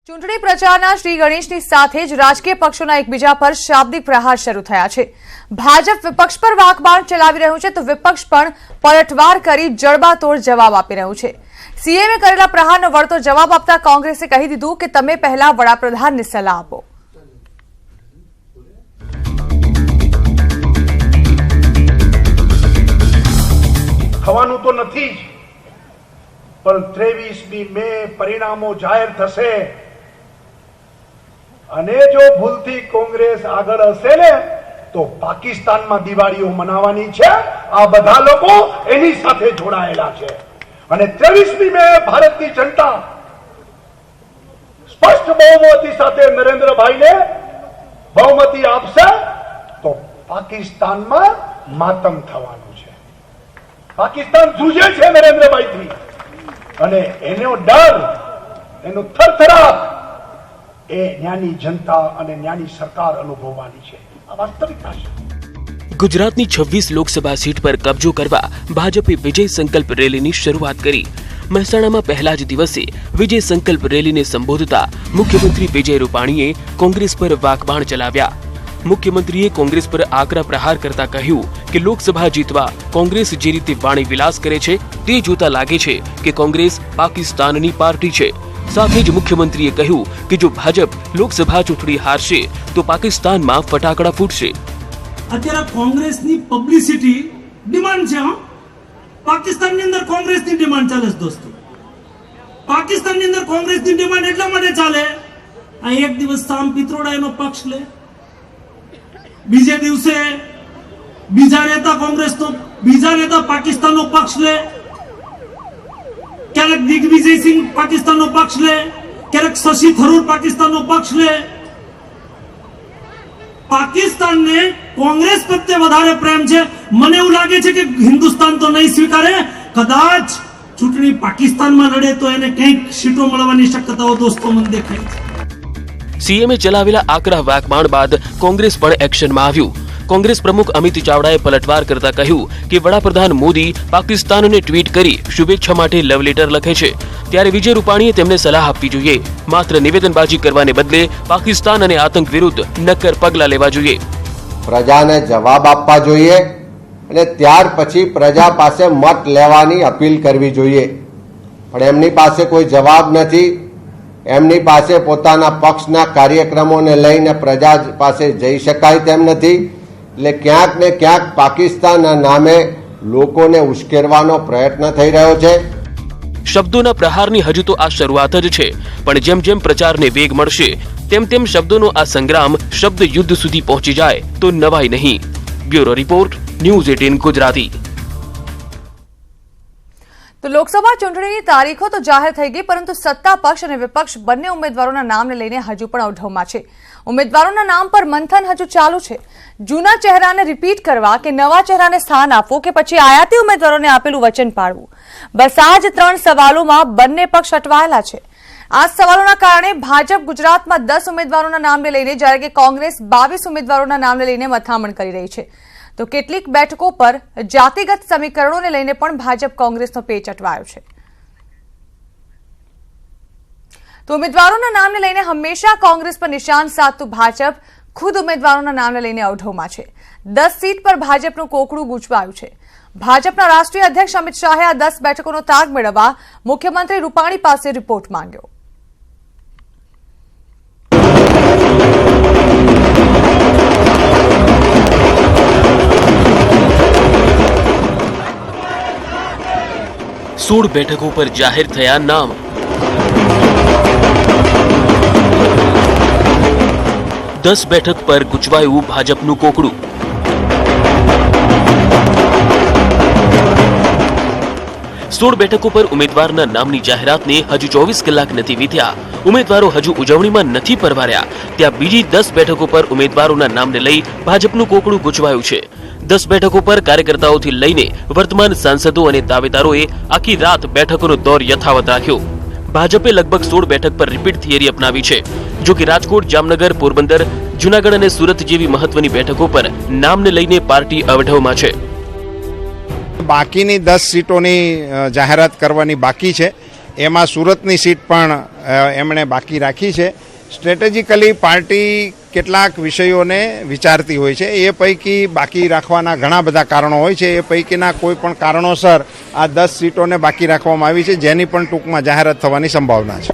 ચૂંટણી પ્રચારના શ્રી ગણેશની સાથે જ રાજકીય પક્ષોના એકબીજા પર શાબ્દિક પ્રહાર શરૂ થયા છે। ભાજપ વિપક્ષ પર વાકબાણ ચલાવી રહ્યું છે તો વિપક્ષ પણ પલટવાર કરી જડબાતોડ જવાબ આપી રહ્યું છે। સીએમે કરેલા પ્રહારનો વળતો જવાબ આપતા કોંગ્રેસે કહી દીધું કે તમે પહેલા વડાપ્રધાનને સલાહ આપો। થવાનું તો નથી જ, પણ 23મી મે પરિણામો જાહેર થશે અને જો ભૂલથી કોંગ્રેસ આગળ હશે ને તો પાકિસ્તાનમાં દિવાળીઓ મનાવવાની છે। આ બધા લોકો એની સાથે જોડાયેલા છે અને 23મી મે ભારતની જનતા સ્પષ્ટ બહુમતી સાથે નરેન્દ્રભાઈને બહુમતી આપશે તો પાકિસ્તાનમાં માતમ થવાનું છે। પાકિસ્તાન જૂझे છે નરેન્દ્રભાઈથી અને એનો ડર, એનો થરથરાટ એ ન્યાની જનતા અને ન્યાની સરકાર અનુભવવાની છે। આ વાસ્તવિકતા છે। ગુજરાતની 26 લોકસભા સીટ પર કબજો કરવા ભાજપે વિજય સંકલ્પ રેલીની શરૂઆત કરી। મહેસાણામાં પહેલા જ દિવસે વિજય સંકલ્પ રેલીને સંબોધતા મુખ્યમંત્રી વિજય રૂપાણીએ કોંગ્રેસ પર વાકબાણ ચલાવ્યા। મુખ્યમંત્રીએ કોંગ્રેસ પર આકરા પ્રહાર કરતા કહ્યું કે લોકસભા જીતવા કોંગ્રેસ જે રીતે વાણી વિલાસ કરે છે તે જોતા લાગે છે કે કોંગ્રેસ પાકિસ્તાનની પાર્ટી છે। સાથે જ મુખ્યમંત્રીએ કહ્યું કે જો ભાજપ લોકસભા ચૂંટણી હારશે તો પાકિસ્તાનમાં ફટાકડા ફૂટશે। અત્યારે કોંગ્રેસની પબ્લિસિટી ડિમાન્ડ છે। પાકિસ્તાનની અંદર કોંગ્રેસની ડિમાન્ડ ચાલે છે દોસ્તો। પાકિસ્તાનની અંદર કોંગ્રેસની ડિમાન્ડ એટલા માટે ચાલે, આ એક દિવસ સામ પિત્રોડા એનો પક્ષ લે, બીજે દિવસે બીજા નેતા કોંગ્રેસનો બીજા નેતા પાકિસ્તાનનો પક્ષ લે, ક્યારેક દિગ્વિજય સિંહ પાકિસ્તાનનો પક્ષ લે, ક્યારેક શશી થરૂર પાકિસ્તાનનો પક્ષ લે। પાકિસ્તાનને કોંગ્રેસ પ્રત્યે વધારે પ્રેમ છે। મને એવું લાગે છે કે હિન્દુસ્તાન તો નહીં સ્વીકારે, કદાચ ચૂંટણી પાકિસ્તાનમાં લડે તો એને કંઈક સીટો મળવાની શક્યતાઓ દોસ્તો મને દેખાય છે। સીએમએ ચલાવેલા આકરા વાકબાણ બાદ કોંગ્રેસ પણ એક્શનમાં આવ્યું। કોંગ્રેસ પ્રમુખ અમિત ચાવડાએ પલટવાર કરતા કહ્યું કે વડાપ્રધાન મોદી પાકિસ્તાનને ટ્વીટ કરી શુભેચ્છા માટે લવ લેટર લખે છે, ત્યારે વિજય રૂપાણીએ તેમને સલાહ આપવી જોઈએ। માત્ર નિવેદનબાજી કરવાને બદલે પાકિસ્તાન અને આતંક વિરુદ્ધ નક્કર પગલાં લેવા જોઈએ। પ્રજાને જવાબ આપવા જોઈએ અને ત્યાર પછી પ્રજા પાસે મત લેવાની અપીલ કરવી જોઈએ, પણ એમની પાસે કોઈ જવાબ નથી। એમની પાસે પોતાના પક્ષના કાર્યક્રમોને લઈને પ્રજા પાસે જઈ શકાય તેમ નથી, એટલે ક્યાંક ને ક્યાંક પાકિસ્તાનના નામે લોકોને ઉશ્કેરવાનો પ્રયત્ન થઈ રહ્યો છે। શબ્દોના પ્રહારની હજુ તો આ શરૂઆત જ છે, પણ જેમ જેમ પ્રચારને વેગ મળશે તેમ તેમ શબ્દોનો આ સંગ્રામ શબ્દ યુદ્ધ સુધી પહોંચી જાય તો નવાઈ નહીં। Bureau report, news 18 Gujarati. તો લોકસભા ચૂંટણીની તારીખો તો જાહેર થઈ ગઈ, પરંતુ સત્તા પક્ષ અને વિપક્ષ બંને ઉમેદવારોના નામને લઈને હજુ પણ અવઢવમાં છે। ઉમેદવારોના નામ પર મંથન હજુ ચાલુ છે। જૂના ચહેરાને રિપીટ કરવા કે નવા ચહેરાને સ્થાન આપવું કે પછી આયાતી ઉમેદવારોને આપેલું વચન પાળવું, બસ આ જ 3 સવાલોમાં બંને પક્ષ અટવાયેલા છે। આ સવાલોના કારણે ભાજપ ગુજરાતમાં 10 ઉમેદવારોના નામને લઈને જ્યારે કે કોંગ્રેસ 22 ઉમેદવારોના નામને લઈને મથામણ કરી રહી છે। તો કેટલીક બેઠકો પર જાતિગત સમીકરણોને લઈને પણ ભાજપ કોંગ્રેસનો પેચ અટવાયો છે। તો ઉમેદવારોના નામને લઈને હંમેશા કોંગ્રેસ પર નિશાન સાધતું ભાજપ ખુદ ઉમેદવારોના નામને લઈને અવઢવમાં છે। 10 સીટ પર ભાજપનું કોકડું ગૂંચવાયું છે। ભાજપના રાષ્ટ્રીય અધ્યક્ષ અમિત શાહે આ 10 બેઠકોનો તાગ મેળવવા મુખ્યમંત્રી રૂપાણી પાસે રિપોર્ટ માંગ્યો। सोड़ बैठकों पर जाहिर थया नाम। दस बैठक पर गुचवायु भाजपनु कोकड़ू। सोड़ बैठकों पर उम्मीदवारना नामनी जाहेरातने हजू 24 कलाक नथी वीत्या। उम्मीदवारों हजू उजवणीमां नथी परवार्या, त्यां बीजी 10 बैठकों पर उम्मीदवारोना नामने लई भाजपनु कोकड़ू गुचवायुं छे। 10 बैठकों पर कार्यकर्ताओथी लईने वर्तमान सांसदों और दावेदारोए आखी रात बैठकों दौर यथावत राख्यो। भाजपे लगभग 16 बैठक पर रिपीट थियरी अपनावी छे, जो कि राजकोट, जामनगर, पोरबंदर, जूनागढ़ और सूरत जेवी महत्वनी बैठकों पर नामने लईने पार्टी अवढवमां छे। बाकीनी 10 सीटोनी जाहेरात करवानी बाकी छे। એમાં સુરતની સીટ પણ એમણે બાકી રાખી છે. સ્ટ્રેટેજિકલી પાર્ટી કેટલાક વિષયોને વિચારતી હોય છે, એ પૈકી બાકી રાખવાના ઘણા બધા કારણો હોય છે. એ પૈકીના કોઈ પણ કારણોસર આ 10 સીટોને બાકી રાખવામાં આવી છે, જેની પણ ટૂંકમાં જાહેરાત થવાની સંભાવના છે.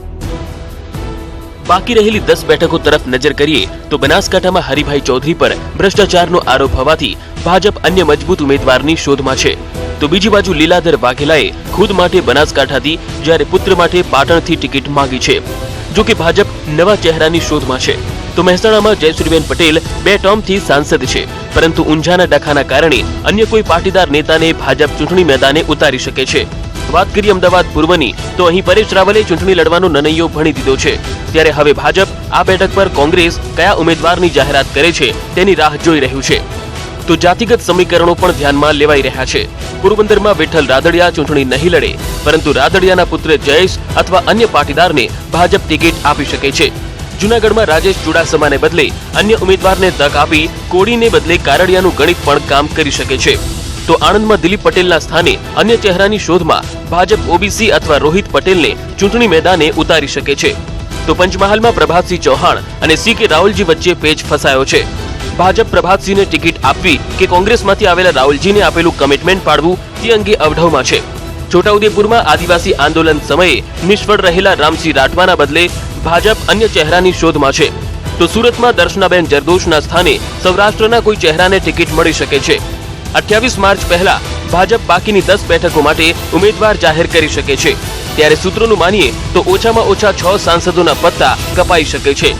બાકી રહેલી 10 બેઠકો તરફ નજર કરીએ તો બનાસકાંઠામાં હરિભાઈ ચૌધરી પર ભ્રષ્ટાચારનો આરોપ હોવાથી ભાજપ અન્ય મજબૂત ઉમેદવારની શોધમાં છે. તો બીજી બાજુ લીલાધર વાઘેલાએ ખુદ માટે બનાસકાંઠાથી જ્યારે પુત્ર માટે પાટણથી ટિકિટ માંગી છે. જો કે ભાજપ નવા ચહેરાની શોધમાં છે. તો મહેસાણામાં જયશ્રીબેન પટેલ 2 ટર્મથી સાંસદ છે, પરંતુ ઊંઝાના ડખાના કારણે અન્ય કોઈ પાટીદાર નેતાને ભાજપ ચૂંટણી મેદાને ઉતારી શકે છે. વાત કરીએ અમદાવાદ પૂર્વની તો અહીં પરેશ રાવલે ચૂંટણી લડવાનો નનૈયો ભણી દીધો છે. ત્યારે હવે ભાજપ આ બેઠક પર કોંગ્રેસ કયા ઉમેદવારની જાહેરાત કરે છે તેની રાહ જોઈ રહ્યું છે. તો જાતિગત સમીકરણો પણ ધ્યાનમાં લેવાઈ રહ્યા છે. પોરબંદરમાં વિઠ્ઠલ રાદડિયા ચૂંટણી નહીં લડે, પરંતુ રાદડિયાના પુત્ર જયેશ અથવા અન્ય પાટીદારને ભાજપ ટિકિટ આપી શકે છે. જૂનાગઢમાં રાજેશ ચુડાસમાને બદલે અન્ય ઉમેદવારને તક આપી કોડીને બદલે કારડિયાનું ગણિત પણ કામ કરી શકે છે. તો આણંદમાં દિલીપ પટેલના સ્થાને અન્ય ચહેરાની શોધમાં ભાજપ ઓબીસી અથવા રોહિત પટેલને ચૂંટણી મેદાને ઉતારી શકે છે. તો પંચમહાલમાં પ્રભાતસિંહ ચૌહાણ અને CK રાહુલજી વચ્ચે પેચ ફસાયો છે. ભાજપ પ્રભાતસિંહને ટિકિટ આપવી કે કોંગ્રેસમાંથી આવેલા રાહુલજીને આપેલું કમિટમેન્ટ પાડવું તે અંગે અવઢવમાં છે. છોટાઉદેપુરમાં આદિવાસી આંદોલન સમયે નિષ્ફળ રહેલા રામસિંહ રાઠવાના બદલે ભાજપ અન્ય ચહેરાની શોધમાં છે. તો સુરતમાં દર્શનાબેન જરદોશના સ્થાને સૌરાષ્ટ્રના કોઈ ચહેરાને ટિકિટ મળી શકે છે. 28 માર્ચ પહેલા ભાજપ બાકીની 10 બેઠકો માટે ઉમેદવાર જાહેર કરી શકે છે. ત્યારે સૂત્રોનું માનીએ તો ઓછામાં ઓછા 6 સાંસદોના પત્તા કપાઈ શકે છે.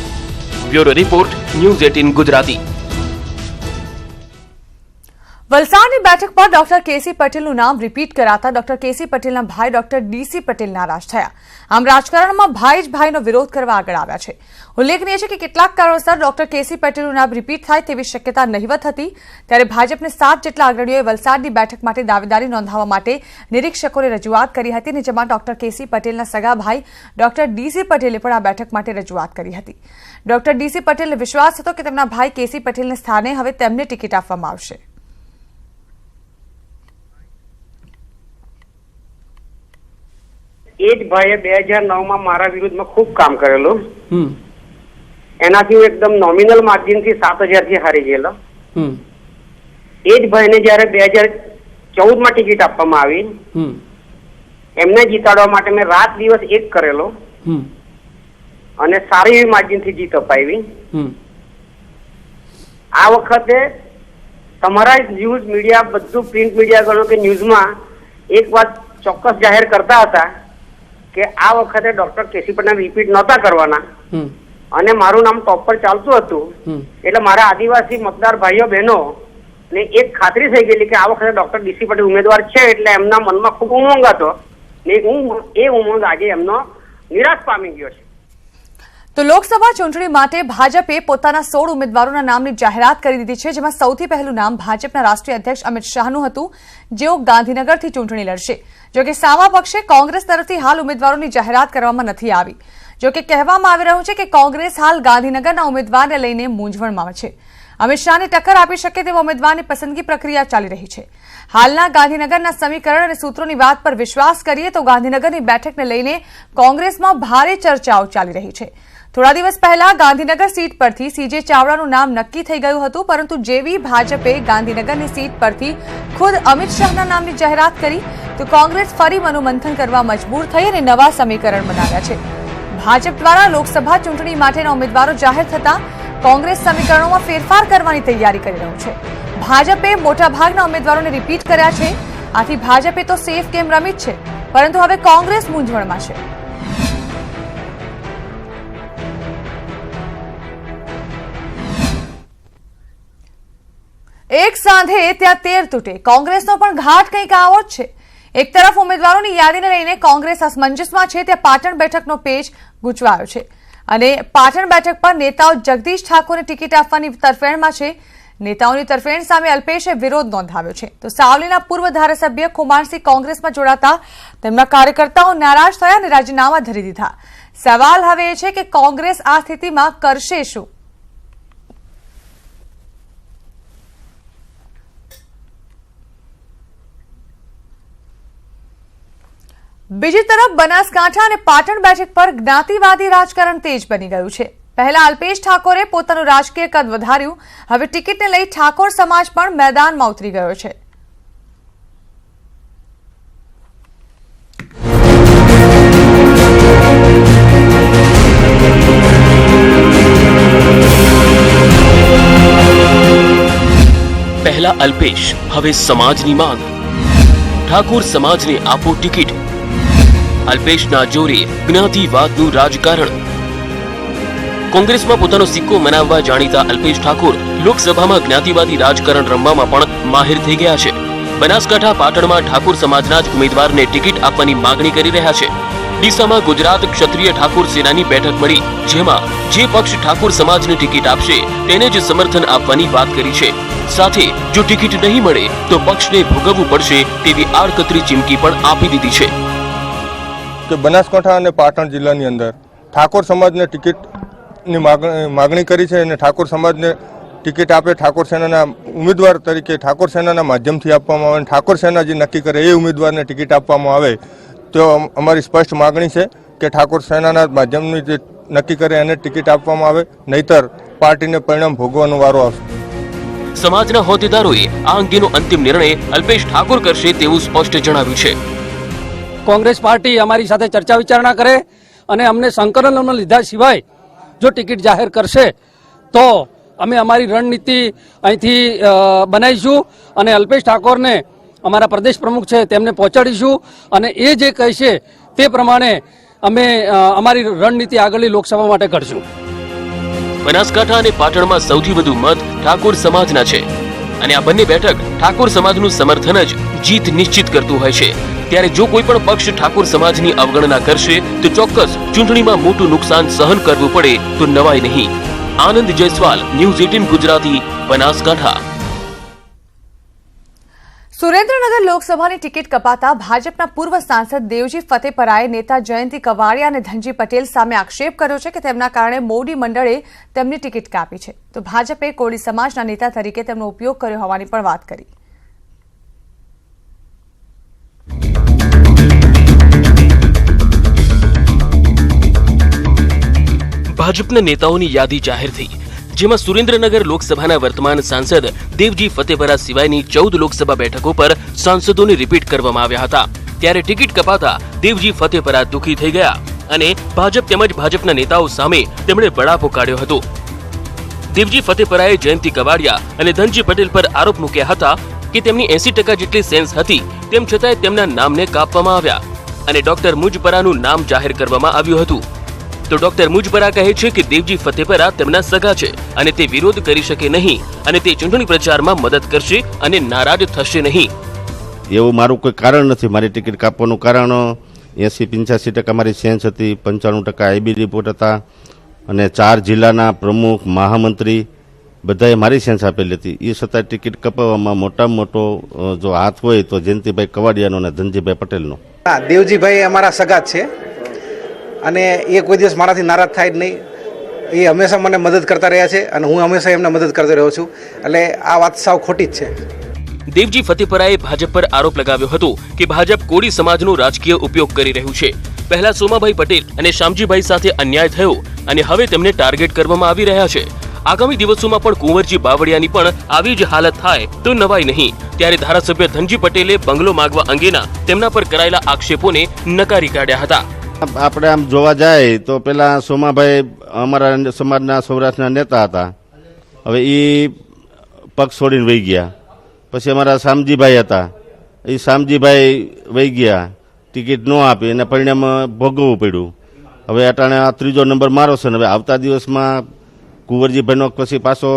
Bureau report, news 18 Gujarati. વલસાડની બેઠક પર ડોક્ટર કેસી પટેલનું નામ રિપીટ કરાતા ડોક્ટર કેસી પટેલના ભાઈ ડોક્ટર ડીસી પટેલ નારાજ થયા. આમ રાજકારણમાં ભાઈ જ ભાઈનો વિરોધ કરવા આગળ આવ્યા છે. ઉલ્લેખનીય છે કે કેટલાક કારણોસર ડોક્ટર કેસી પટેલનું નામ રિપીટ થાય તેવી શક્યતા નહિવત હતી. ત્યારે ભાજપને 7 જેટલા અગ્રણીઓએ વલસાડની બેઠક માટે દાવેદારી નોંધાવવા માટે નિરીક્ષકોને રજૂઆત કરી હતી, અને જેમાં ડોક્ટર કેસી પટેલના સગા ભાઈ ડોક્ટર ડીસી પટેલે પણ આ બેઠક માટે રજૂઆત કરી હતી. ડોક્ટર ડીસી પટેલને વિશ્વાસ હતો કે તેમના ભાઈ કેસી પટેલને સ્થાને હવે તેમને ટિકિટ આપવામાં આવશે. એ જ ભાઈએ 2009માં મારા વિરુદ્ધમાં ખૂબ કામ કરેલું. એનાથી હું એકદમ નોમિનલ માર્જિનથી 7000 થી હારી ગયેલો. એ જ ભાઈને જયારે 2014માં ટિકિટ આપવામાં આવી, એમને જીતાડવા માટે મેં રાત દિવસ એક કરેલો અને સારી એવી માર્જિનથી જીત અપાવી. આ વખતે તમારા ન્યૂઝ મીડિયા, બધું પ્રિન્ટ મીડિયા ગણો કે ન્યૂઝમાં એક વાત ચોક્કસ જાહેર કરતા હતા કે આ વખતે ડોક્ટર કેસી પટેલ રિપીટ નહોતા કરવાના, અને મારું નામ ટોપ પર ચાલતું હતું. એટલે મારા આદિવાસી મતદાર ભાઈઓ બહેનો ને એક ખાતરી થઈ ગયેલી કે આ વખતે ડોક્ટર ડીસી પટેલ ઉમેદવાર છે, એટલે એમના મનમાં ખૂબ ઉમંગ હતો ને એ ઉમંગ આજે એમનો નિરાશ પામી ગયો છે. તો લોકસભા ચૂંટણી માટે ભાજપે પોતાના 16 ઉમેદવારોના નામની જાહેરાત કરી દીધી છે, જેમાં સૌથી પહેલું નામ ભાજપના રાષ્ટ્રીય અધ્યક્ષ અમિત શાહનું હતું, જેઓ ગાંધીનગરથી ચૂંટણી લડશે. જોકે સામા પક્ષે કોંગ્રેસ તરફથી હાલ ઉમેદવારોની જાહેરાત કરવામાં નથી આવી. જોકે કહેવામાં આવી રહ્યું છે કે કોંગ્રેસ હાલ ગાંધીનગરના ઉમેદવારને લઈને મૂંઝવણમાં છે. અમિત શાહને ટક્કર આપી શકે તેવા ઉમેદવારની પસંદગી પ્રક્રિયા ચાલી રહી છે. હાલના ગાંધીનગરના સમીકરણ અને સૂત્રોની વાત પર વિશ્વાસ કરીએ તો ગાંધીનગરની બેઠકને લઈને કોંગ્રેસમાં ભારે ચર્ચાઓ ચાલી રહી છે. થોડા દિવસ પહેલા ગાંધીનગર સીટ પરથી CJ ચાવડાનું નામ નક્કી થઈ ગયું હતું, પરંતુ જેવી ભાજપે ગાંધીનગરની સીટ પરથી ખુદ અમિત શાહના નામની જાહેરાત કરી તો કોંગ્રેસ ફરી મનોમંથન કરવા મજબૂર થઈ અને નવા સમીકરણ બનાવ્યા છે. ભાજપ દ્વારા લોકસભા ચૂંટણી માટેના ઉમેદવારો જાહેર થતા કોંગ્રેસ સમીકરણોમાં ફેરફાર કરવાની તૈયારી કરી રહ્યું છે. ભાજપે મોટાભાગના ઉમેદવારોને રિપીટ કર્યા છે. આથી ભાજપે તો સેફ ગેમ રમી જ છે, પરંતુ હવે કોંગ્રેસ મૂંઝવણમાં છે. એક સાંધે ત્યાં 13 તૂટે, કોંગ્રેસનો પણ ઘાટ કંઈક આવો જ છે. એક તરફ ઉમેદવારોની યાદીને લઈને કોંગ્રેસ અસમંજસમાં છે, ત્યાં પાટણ બેઠકનો પેચ ગૂંચવાયો છે અને પાટણ બેઠક પર નેતાઓ જગદીશ ઠાકોરને ટિકિટ આપવાની તરફેણમાં છે. નેતાઓની તરફેણ સામે અલ્પેશે વિરોધ નોંધાવ્યો છે. તો સાવલીના પૂર્વ ધારાસભ્ય કુમારસિંહ કોંગ્રેસમાં જોડાતા તેમના કાર્યકર્તાઓ નારાજ થયા અને રાજીનામા ધરી દીધા. સવાલ હવે એ છે કે કોંગ્રેસ આ સ્થિતિમાં કરશે શું? બીજી તરફ બનાસકાંઠા અને પાટણ બેઠક પર જ્ઞાતિવાદી રાજકારણ તેજ બની ગયું છે. પહેલા અલ્પેશ ઠાકોરે પોતાનું રાજકીય કદ વધાર્યું, હવે ટિકિટને લઈ ઠાકોર સમાજ પણ મેદાનમાં ઉતરી ગયો છે. પહેલા અલ્પેશ, હવે સમાજની માંગ. ઠાકોર સમાજને આપો ટિકિટ. અલ્પેશના જોરે જ્ઞાતિવાદનું રાજકારણ. કોંગ્રેસમાં પોતાનો સિક્કો મનાવવા જાણીતા અલ્પેશ ઠાકોર લોકસભામાં જ્ઞાતિવાદી રાજકારણ રમવામાં પણ માહિર થઈ ગયા છે. બનાસકાંઠા પાટણમાં ઠાકોર સમાજના જ ઉમેદવારને ટિકિટ આપવાની માંગણી કરી રહ્યા છે. ડીસામાં ગુજરાત ક્ષત્રિય ઠાકોર સેનાની બેઠક મળી, જેમાં જે પક્ષ ઠાકોર સમાજને ટિકિટ આપશે તેને જ સમર્થન આપવાની વાત કરી છે. સાથે જો ટિકિટ નહીં મળે તો પક્ષને ભોગવવું પડશે તેવી આડકતરી ચીમકી પણ આપી દીધી છે. કે બનાસકાંઠા અને પાટણ જિલ્લાની અંદર ઠાકોર સમાજને ટિકિટની માગણી કરી છે અને ઠાકોર સમાજને ટિકિટ આપે, ઠાકોર સેનાના ઉમેદવાર તરીકે ઠાકોર સેનાના માધ્યમથી આપવામાં આવે અને ઠાકોર સેના જે નક્કી કરે એ ઉમેદવારને ટિકિટ આપવામાં આવે તો અમારી સ્પષ્ટ માગણી છે કે ઠાકોર સેનાના માધ્યમની જે નક્કી કરે એને ટિકિટ આપવામાં આવે, નહીતર પાર્ટીને પરિણામ ભોગવવાનો વારો આવશે. સમાજના હોદ્દેદારોએ આ અંગેનો અંતિમ નિર્ણય અલ્પેશ ઠાકોર કરશે તેવું સ્પષ્ટ જણાવ્યું છે. કોંગ્રેસ પાર્ટી અમારી સાથે ચર્ચા વિચારણા કરે અને અમને સંકલનમાં લીધા સિવાય જો ટિકિટ જાહેર કરશે તો અમે અમારી રણનીતિ અહીંથી બનાવીશું અને અલ્પેશ ઠાકોરને અમારા પ્રદેશ પ્રમુખ છે તેમને પહોંચાડીશું અને એ જે કહેશે તે પ્રમાણે અમે અમારી રણનીતિ આગળની લોકસભા માટે કરશું. બનાસકાંઠા અને પાટણમાં સૌથી વધુ મત ઠાકોર સમાજના છે અને આ બંને બેઠક ઠાકોર સમાજનું સમર્થન જ જીત નિશ્ચિત કરતું હોય છે. ત્યારે જો કોઈ પણ પક્ષ ઠાકોર સમાજની અવગણના કરશે તો ચોક્કસ ચૂંટણીમાં મોટું નુકસાન સહન કરવું પડે તો નવાય નહીં. આનંદ જયસ્વાલ, ન્યૂઝ 18 ગુજરાતી, બનાસકાંઠા. સુરેન્દ્રનગર લોકસભાની ટિકિટ કપાતા ભાજપના પૂર્વ સાંસદ દેવજી ફતેપરાએ નેતા જયંતિ કવાડિયા અને ધનજી પટેલ સામે આક્ષેપ કર્યો છે કે તેમના કારણે મોડી મંડળે તેમની ટિકિટ કાપી છે, તો ભાજપે કોળી સમાજના નેતા તરીકે તેમનો ઉપયોગ કર્યો હોવાની પણ વાત કરી. ભાજપના નેતાઓની યાદી જાહેર થઈ, જેમાં સુરેન્દ્રનગર લોકસભાના વર્તમાન સાંસદ દેવજી ફતેપરા સિવાયની 14 લોકસભા બેઠકો પર સાંસદોને રિપીટ કરવામાં આવ્યા હતા. ત્યારે ટિકિટ કપાતા દેવજી ફતેપરા દુઃખી થઈ ગયા અને ભાજપ તેમજ ભાજપના નેતાઓ સામે તેમણે બળાપો કાઢ્યો હતો. દેવજી ફતેપરાએ જયંતિ કવાડિયા અને ધનજી પટેલ પર આરોપ મૂક્યા હતા કે તેમની 80% જેટલી સેન્સ હતી, તેમ છતાંય તેમના નામને કાપવામાં આવ્યા અને ડોક્ટર મુજપરાનું નામ જાહેર કરવામાં આવ્યું હતું. તો ડોક્ટર મુજપરા કહે છે કે દેવજી ફતેપરા તેમના સગા છે અને તે વિરોધ કરી શકે નહીં અને તે ચૂંટણી પ્રચારમાં મદદ કરશે અને નારાજ થશે નહીં. એવું મારું કોઈ કારણ નથી. મારી ટિકિટ કાપવાનું કારણ 80-85% મારી સેન્સ હતી, 95% આઈબી રિપોર્ટ હતા અને 4 જિલ્લાના પ્રમુખ, મહામંત્રી બધાએ મારી સેન્સ આપેલી હતી. એ છતાં ટિકિટ કપાવવામાં મોટામાં મોટો જો હાથ હોય તો જયંતિભાઈ કવાડિયાનો અને ધનજીભાઈ પટેલનો. દેવજીભાઈ અમારા સગા જ છે અને એ કોઈ દિવસ મારાથી નારાજ થાય જ નહીં. એ હંમેશા મને મદદ કરતા રહ્યા છે અને હું હંમેશા એમને મદદ કરતો રહ્યો છું, એટલે આ વાત સાવ ખોટી જ છે. દેવજી ફતેપરાએ ભાજપ પર આરોપ લગાવ્યો હતો કે ભાજપ કોળી સમાજનો રાજકીય ઉપયોગ કરી રહ્યું છે. પહેલા સોમાભાઈ પટેલ અને શામજીભાઈ સાથે અન્યાય થયો અને હવે તેમને ટાર્ગેટ કરવામાં આવી રહ્યા છે. આગામી દિવસોમાં પણ કુંવરજી બાવળિયાની પણ આવી જ હાલત થાય તો નવાય નહીં. ત્યારે ધારાસભ્ય ધનજી પટેલે બંગલો માંગવા અંગેના તેમના પર કરાયેલા આક્ષેપોને નકારી કાઢ્યા હતા. આપણે આમ જોવા જાય તો પેલા સોમાભાઈ અમારા સમાજના સૌરાષ્ટ્રના નેતા હતા, હવે એ પક્ષ છોડીને વહી ગયા. પછી અમારા શામજીભાઈ હતા, એ શામજીભાઈ વહી ગયા, ટિકિટ ન આપી અને પરિણામ ભોગવવું પડ્યું. હવે અટાણે આ 3જો નંબર મારો છે ને હવે આવતા દિવસમાં કુંવરજીભાઈનો પછી પાછો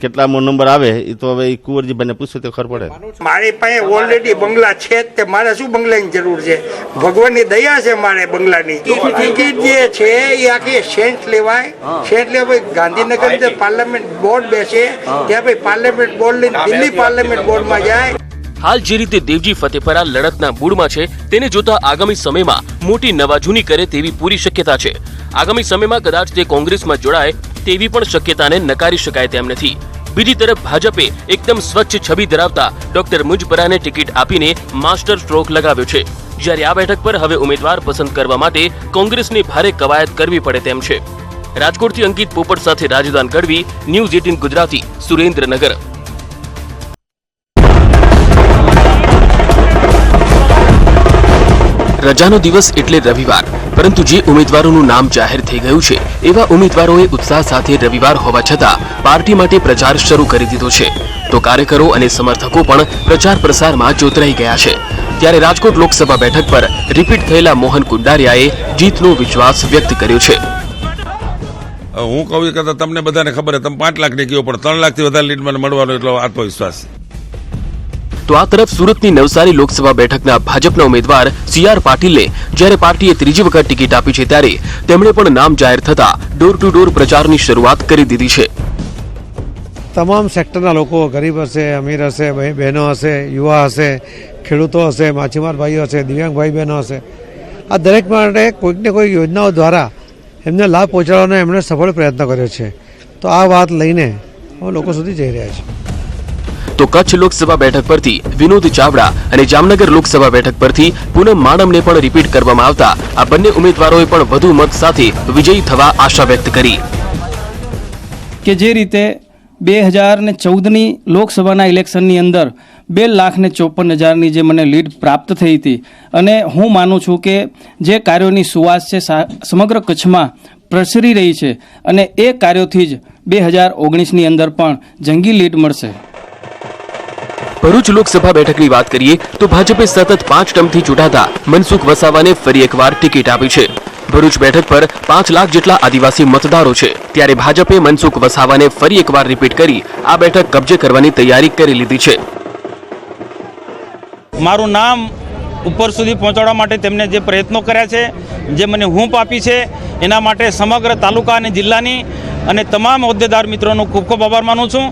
કેટલામો નંબર આવે એ તો હવે કુંવરજીભાઈને પૂછે તો ખબર પડે. મારી પાસે ઓલરેડી બંગલા છે જ તે મારે શું બંગલાની જરૂર છે? ભગવાનની દયા છે મારે બંગલાની. ટિકિટ જે છે એ આખી સેન્ટ લેવાય, સેન્ટ લેવાય ગાંધીનગર જે પાર્લામેન્ટ બોર્ડ બેસે ત્યાં ભાઈ પાર્લામેન્ટ બોર્ડ લઈને દિલ્હી પાર્લામેન્ટ બોર્ડમાં જાય. હાલ જે રીતે દેવજી ફતેપરા લડતના મૂડમાં છે તેને જોતા આગામી સમયમાં મોટી નવાજૂની કરે તેવી પૂરી શક્યતા છે. આગામી સમયમાં કદાચ તે કોંગ્રેસમાં જોડાય તેવી પણ શક્યતાને નકારી શકાય તેમ નથી. બીજી તરફ ભાજપે એકદમ સ્વચ્છ છબી ધરાવતા ડોક્ટર મુજપરાને ટિકિટ આપીને માસ્ટર સ્ટ્રોક લગાવ્યો છે. જ્યારે આ બેઠક પર હવે ઉમેદવાર પસંદ કરવા માટે કોંગ્રેસને ભારે કવાયત કરવી પડે તેમ છે. રાજકોટથી અંકિત પોપટ સાથે રાજદાન ગઢવી, ન્યૂઝ 18 ગુજરાતી, સુરેન્દ્રનગર. રજાનો દિવસ એટલે રવિવાર, પરંતુ જે ઉમેદવારોનું નામ જાહેર થઈ ગયું છે એવા ઉમેદવારોએ ઉત્સાહ સાથે રવિવાર હોવા છતાં પાર્ટી માટે પ્રચાર શરૂ કરી દીધો છે. તો કાર્યકરો અને સમર્થકો પણ પ્રચાર પ્રસારમાં જોતરાઈ ગયા છે. ત્યારે રાજકોટ લોકસભા બેઠક પર રિપીટ થયેલા મોહન કુંડારિયાએ જીતનો વિશ્વાસ વ્યક્ત કર્યો છે. હું કહું કે તમને બધાને ખબર તમે 5 લાખની કહ્યો, પણ 3 લાખથી વધારે લીડ મને મળવાનો એટલો આત્મવિશ્વાસ છે. તો આ તરફ સુરતની નવસારી લોકસભા બેઠકના ભાજપના ઉમેદવાર CR પાટીલને જ્યારે પાર્ટીએ ત્રીજી વખત ટિકિટ આપી છે ત્યારે તેમણે પણ નામ જાહેર થતા ડોર ટુ ડોર પ્રચારની શરૂઆત કરી દીધી છે. તમામ સેક્ટરના લોકો, ગરીબ હશે, અમીર હશે, બહેનો હશે, યુવા હશે, ખેડૂતો હશે, માછીમાર ભાઈઓ હશે, દિવ્યાંગ ભાઈ બહેનો હશે, આ દરેક માટે કોઈક ને કોઈક યોજનાઓ દ્વારા એમને લાભ પહોંચાડવાનો એમણે સફળ પ્રયત્ન કર્યો છે. તો આ વાત લઈને અમે લોકો સુધી જઈ રહ્યા છીએ. તો કચ્છ લોકસભા બેઠક પરથી વિનોદ ચાવડા અને જામનગર લોકસભા બેઠક પરથી પૂનમ માડમને પણ રિપીટ કરવામાં આવતા આ બંને ઉમેદવારોએ પણ વધુ મત સાથે વિજયી થવા આશા વ્યક્ત કરી. કે જે રીતે 2014ની લોકસભાના ઇલેક્શનની અંદર 2,54,000ની જે મને લીડ પ્રાપ્ત થઈ હતી, અને હું માનું છું કે જે કાર્યોની સુવાસ છે સમગ્ર કચ્છમાં પ્રસરી રહી છે, અને એ કાર્યોથી જ 2019ની અંદર પણ જંગી લીડ મળશે. ભરૂચ લોકસભા બેઠકની વાત કરીએ તો ભાજપે સતત 5 ટર્મથી ચૂંટાતા મનસુખ વસાવાને ફરી એકવાર ટિકિટ આપી છે. ભરૂચ બેઠક પર 5 લાખ જેટલા આદિવાસી મતદારો છે, ત્યારે ભાજપે મનસુખ વસાવાને ફરી એકવાર રિપીટ કરી આ બેઠક કબજે કરવાની તૈયારી કરી લીધી છે. મારું નામ ઉપર સુધી પહોંચાડવા માટે તેમણે જે પ્રયત્નો કર્યા છે, જે મને હૂંફ આપી છે, એના માટે સમગ્ર તાલુકા અને જિલ્લાની અને તમામ હોદ્દેદાર મિત્રોનો ખૂબ ખૂબ આભાર માનું છું.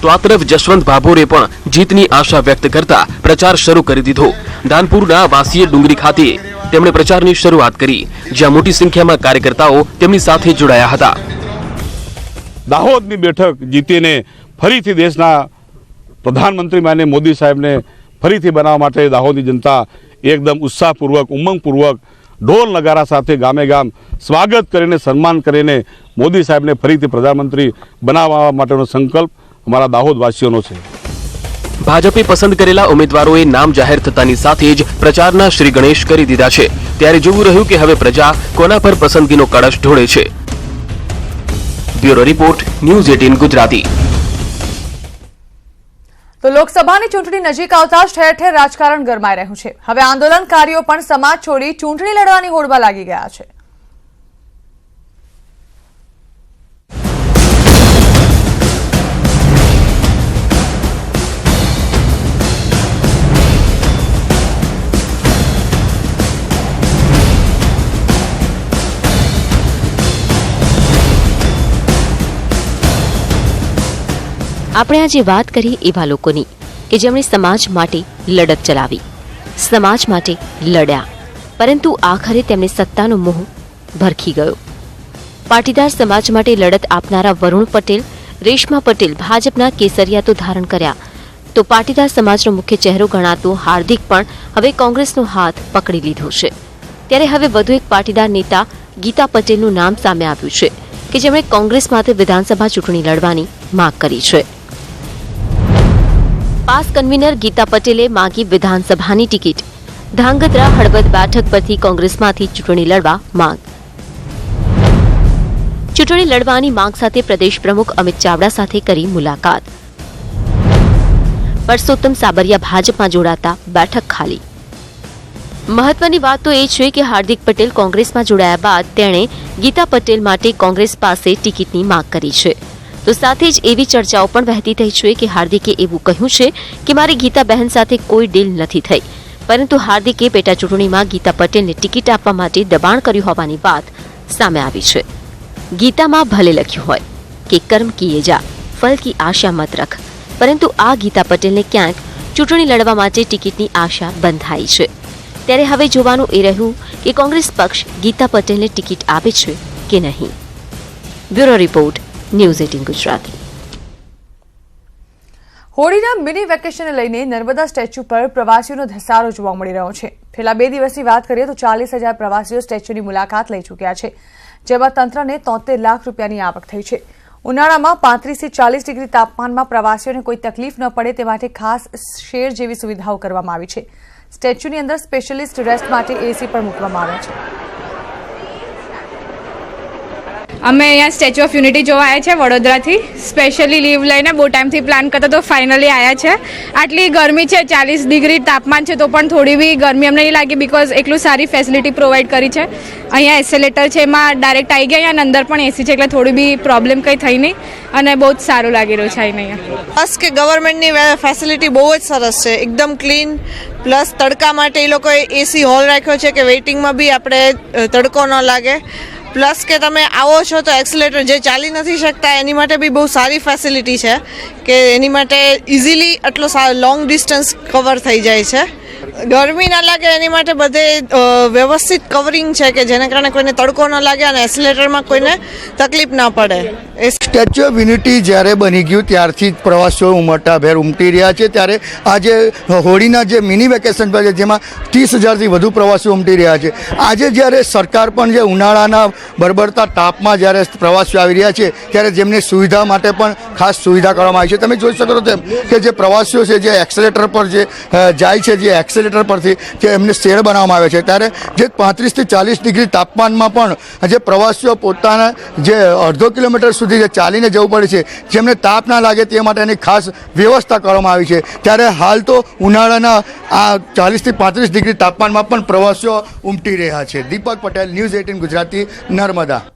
તો આ તરફ જશવંત ભાભોરે પણ જીતની આશા વ્યક્ત કરતા પ્રચાર શરૂ કરી દીધો. ધાનપુરના વાસીએ ડુંગરી ખાતે તેમણે પ્રચારની શરૂઆત કરી, જ્યાં મોટી સંખ્યામાં કાર્યકર્તાઓ તેમની સાથે જોડાયા હતા. દાહોદની બેઠક જીતીને ફરીથી દેશના પ્રધાનમંત્રી માને મોદી સાહેબને ફરીથી બનાવવા માટે દાહોદની જનતા એકદમ ઉત્સાહપૂર્વક, ઉમંગપૂર્વક ઢોલ નગારા સાથે ગામે ગામ સ્વાગત કરીને, સન્માન કરીને મોદી સાહેબને ફરીથી પ્રધાનમંત્રી બનાવવા માટેનો સંકલ્પ અમારા દાહોદવાસીઓનો છે. ભાજપે પસંદ કરેલા ઉમેદવારોએ નામ જાહેર થતાની સાથે જ પ્રચારના શ્રી ગણેશ કરી દીધા છે. ત્યારે જોવું રહ્યું કે હવે પ્રજા કોના પર પસંદગીનો કળશ ઢોળે છે. Bureau report, news 18 Gujarati. તો લોકસભાની ચૂંટણી નજીક આવતા જ ઠેર ઠેર રાજકારણ ગરમાઈ રહ્યું છે. હવે આંદોલનકારીઓ પણ સમાજ છોડી ચૂંટણી લડવાની હોડમાં લાગી ગયા છે. આપણે આજે વાત કરી એવા લોકોની કે જેમણે સમાજ માટે લડત ચલાવી, સમાજ માટે લડ્યા, પરંતુ આખરે તેમને સત્તાનો મોહ ભરખી ગયો. પાટીદાર સમાજ માટે લડત આપનારા વરુણ પટેલ, રેશમા પટેલ ભાજપના કેસરિયા તો ધારણ કર્યા, તો પાટીદાર સમાજનો મુખ્ય ચહેરો ગણાતો હાર્દિક પણ હવે કોંગ્રેસનો હાથ પકડી લીધો છે. ત્યારે હવે વધુ એક પાટીદાર નેતા ગીતા પટેલનું નામ સામે આવ્યું છે કે જેમણે કોંગ્રેસ માટે વિધાનસભા ચૂંટણી લડવાની માંગ કરી છે. પાસ કન્વીનર ગીતા પટેલે માંગી વિધાનસભાની ટિકિટ. ધાંગધ્રા હળવદ બેઠક પરથી કોંગ્રેસમાંથી ચૂંટણી લડવા માંગ. ચૂંટણી લડવાની માંગ સાથે પ્રદેશ પ્રમુખ અમિત ચાવડા સાથે કરી મુલાકાત. પરસોત્તમ સાબરિયા ભાજપમાં જોડાતા બેઠક ખાલી. મહત્વની વાત તો એ છે કે હાર્દિક પટેલ કોંગ્રેસમાં જોડાયા બાદ તેણે ગીતા પટેલ માટે કોંગ્રેસ પાસે ટિકિટની માંગ કરી છે. તો સાથે જ એવી ચર્ચાઓ પણ વહેતી થઈ છે કે હાર્દિકે એવું કહ્યું છે કે મારી ગીતા બહેન સાથે કોઈ ડીલ નથી થઈ, પરંતુ હાર્દિકે પેટા ચૂંટણીમાં ગીતા પટેલને ટિકિટ આપવા માટે દબાણ કર્યું હોવાની વાત સામે આવી છે. ગીતામાં ભલે લખ્યું હોય કે કર્મ કિએ જા, ફલ કી આશા મત રખ, પરંતુ આ ગીતા પટેલને ક્યાંક ચૂંટણી લડવા માટે ટિકિટની આશા બંધાઈ છે. ત્યારે હવે જોવાનું એ રહ્યું કે કોંગ્રેસ પક્ષ ગીતા પટેલને ટિકિટ આપે છે કે નહીં. Bureau report, news 18 Gujarati. હોળીના મિની વેકેશનને લઈને નર્મદા સ્ટેચ્યુ પર પ્રવાસીઓનો ધસારો જોવા મળી રહ્યો છે. છેલ્લા 2 દિવસની વાત કરીએ તો 40,000 પ્રવાસીઓ સ્ટેચ્યુની મુલાકાત લઈ ચૂક્યા છે, જેમાં તંત્રને 73 લાખ રૂપિયાની આવક થઈ છે. ઉનાળામાં 35 થી 40 ડિગ્રી તાપમાનમાં પ્રવાસીઓને કોઈ તકલીફ ન પડે તે માટે ખાસ શેર જેવી સુવિધાઓ કરવામાં આવી છે. સ્ટેચ્યુની અંદર સ્પેશિયલિસ્ટ રેસ્ટ માટે એસી પણ મૂકવામાં આવ્યા છે. અમે અહીંયા સ્ટેચ્યુ ઓફ યુનિટી જોવા આવ્યા છે વડોદરાથી. સ્પેશિયલી લીવ લઈને બહુ ટાઈમથી પ્લાન કરતા તો ફાઇનલી આવ્યા છે. આટલી ગરમી છે, 40 ડિગ્રી તાપમાન છે, તો પણ થોડી બી ગરમી અમને નહીં લાગી બિકોઝ એટલું સારી ફેસિલિટી પ્રોવાઈડ કરી છે. અહીંયા એસ્કેલેટર છે, એમાં ડાયરેક્ટ આવી ગયા, અહીંયા અંદર પણ એસી છે, એટલે થોડી બી પ્રોબ્લેમ કંઈ થઈ નહીં અને બહુ જ સારું લાગી રહ્યું છે અહીંયા. બસ કે ગવર્મેન્ટની ફેસિલિટી બહુ જ સરસ છે, એકદમ ક્લીન. પ્લસ તડકા માટે એ લોકોએ એસી હોલ રાખ્યો છે કે વેઇટિંગમાં બી આપણે તડકો ન લાગે. પ્લસ કે તમે આવો છો તો એક્સેલેટર જે ચાલી નથી શકતા એની માટે બી બહુ સારી ફેસિલિટી છે કે એની માટે ઇઝીલી આટલો લોંગ ડિસ્ટન્સ કવર થઈ જાય છે. ગરમી ના લાગે એની માટે બધે વ્યવસ્થિત કવરિંગ છે કે જેને કારણે કોઈને તડકો ન લાગે અને એક્સેલેટરમાં કોઈને તકલીફ ના પડે. સ્ટેચ્યુ ઓફ યુનિટી જ્યારે બની ગયું ત્યારથી જ પ્રવાસીઓ ઉમટાભેર ઉમટી રહ્યા છે. ત્યારે આજે હોળીના જે મિની વેકેશન પર છે જેમાં 30,000થી વધુ પ્રવાસીઓ ઉમટી રહ્યા છે. આજે જ્યારે સરકાર પણ જે ઉનાળાના બરબરતા તાપમાં જ્યારે પ્રવાસીઓ આવી રહ્યા છે ત્યારે જેમની સુવિધા માટે પણ ખાસ સુવિધા કરવામાં આવી છે. તમે જોઈ શકો છો તેમ કે જે પ્રવાસીઓ છે જે એક્સેલેટર પર જે જાય છે, જે એક્સેલેટર પરથી જે એમને શેડ બનાવવામાં આવે છે, ત્યારે જે 35 થી 40 ડિગ્રી તાપમાનમાં પણ જે પ્રવાસીઓ પોતાના જે અડધો કિલોમીટર સુધી જે ચાલીને જવું પડે છે, જેમને તાપ ના લાગે તે માટેની ખાસ વ્યવસ્થા કરવામાં આવી છે. ત્યારે હાલ તો ઉનાળાના આ 40 થી 35 ડિગ્રી તાપમાનમાં પણ પ્રવાસીઓ ઉમટી રહ્યા છે. દીપક પટેલ, ન્યૂઝ 18 ગુજરાતી, નર્મદા.